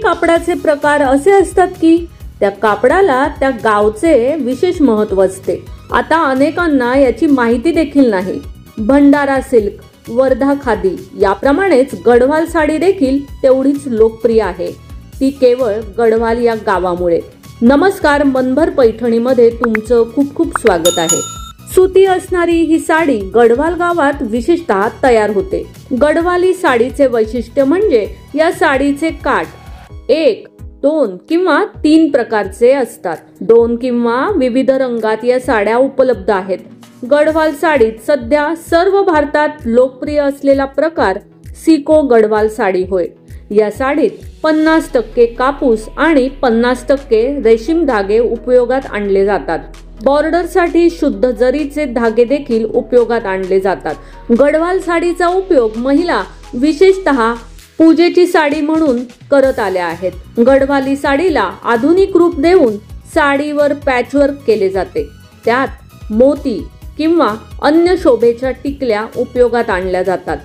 कापडाचे प्रकार असे असतात की त्या कापडाला त्या गावचे विशेष महत्त्व असते। आता अनेकांना याची माहिती देखील नाही। भंडारा सिल्क, वर्धा खादी याप्रमाणेच गढवाल साडी देखील तेवढीच लोकप्रिय आहे, ती केवळ गढवाल या गावामुळे। नमस्कार, मनभर पैठणीमध्ये तुमचं खूप खूप स्वागत आहे। सुती असणारी ही साडी गढवाल गावात विशेषतः तयार होते। गढवाली साडीचे वैशिष्ट्य म्हणजे या साडीचे काठ 1, 2 किंवा 3 प्रकारचे असतात। 2 किंवा विविध रंगात या साड्या उपलब्ध आहेत। गढवाल साडीत सध्या सर्व भारतात लोकप्रिय असलेला प्रकार सिको गढवाल साडी होय। या साडीत 50% कापूस आणि 50% रेशीम धागे उपयोगात आणले जातात। बॉर्डरसाठी शुद्ध जरीचे धागे देखील उपयोगात आणले जातात। गढवाल साडीचा उपयोग महिला विशेषतः पूजेची साडी म्हणून करत आल्या आहेत। गढवाली साडीला आधुनिक रूप देऊन साडीवर पॅचवर्क केले जाते, त्यात मोती किंवा अन्य शोभेच्या टिकल्या उपयोगात आणल्या जातात।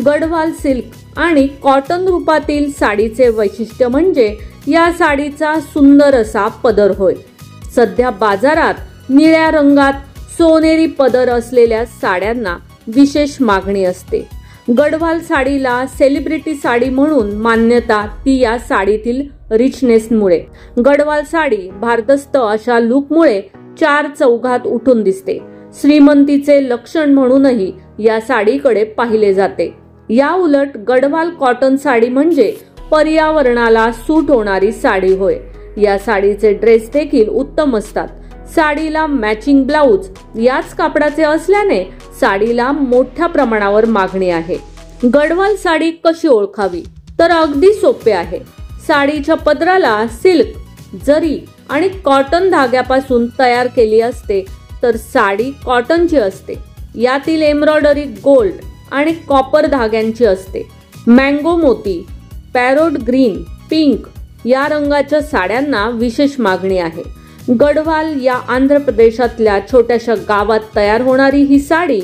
गढवाल सिल्क आणि कॉटन रूपातील साडीचे वैशिष्ट्य म्हणजे या साडीचा सुंदर असा पदर होय। सध्या बाजारात निळ्या रंगात सोनेरी पदर असलेल्या साड्यांना विशेष मागणी असते। गढवाल साडीला सेलिब्रिटी साडी म्हणून मान्यता ती या साडीतील रिचनेसमुळे। गढवाल साडी भारदस्त अशा लुकमुळे 4 चौघात उठून दिसते। श्रीमंतीचे लक्षण म्हणूनही या साडीकडे पाहिले जाते। या उलट गढवाल कॉटन साडी म्हणजे पर्यावरणाला सूट होणारी साडी होय। या साडीचे ड्रेस देखील उत्तम असतात। साडीला मॅचिंग ब्लाउज याच कापडाचे असल्याने साडीला मोठ्या प्रमाणावर मागणी आहे। गढवाल साडी कशी ओळखावी तर अगदी सोपे आहे। साडीच्या पदराला सिल्क, जरी आणि कॉटन धाग्यापासून तयार केली असते, तर साडी कॉटनची असते। यातील एम्ब्रॉयडरी गोल्ड आणि कॉपर धाग्यांची असते। मँगो मोती, पॅरोट ग्रीन, पिंक या रंगाच्या साड्यांना विशेष मागणी आहे। गढवाल या आंध्र प्रदेशातल्या छोट्याशा गावात तयार होणारी ही साडी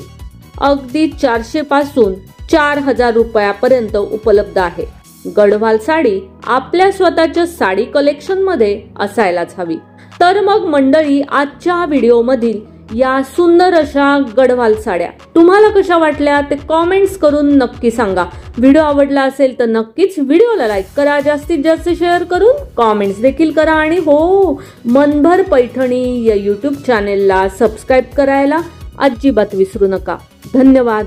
अगदी 400 पासून 4000 रुपयापर्यंत उपलब्ध आहे। गढवाल साडी आपल्या स्वतःच्या साडी कलेक्शन मध्ये असायलाच हवी। तर मग मंडळी, आजच्या व्हिडिओमधील या सुंदर अशा गढवाल साड्या तुम्हाला कशा वाटल्या ते कमेंट्स करून नक्की सांगा। व्हिडिओ आवडला असेल तर नक्कीच व्हिडिओला लाईक करा, जास्तीत जास्त शेअर करून कमेंट्स देखील करा आणि हो, मनभर पैठणी या YouTube चॅनेलला सबस्क्राईब करायला अजिबात विसरू नका। धन्यवाद।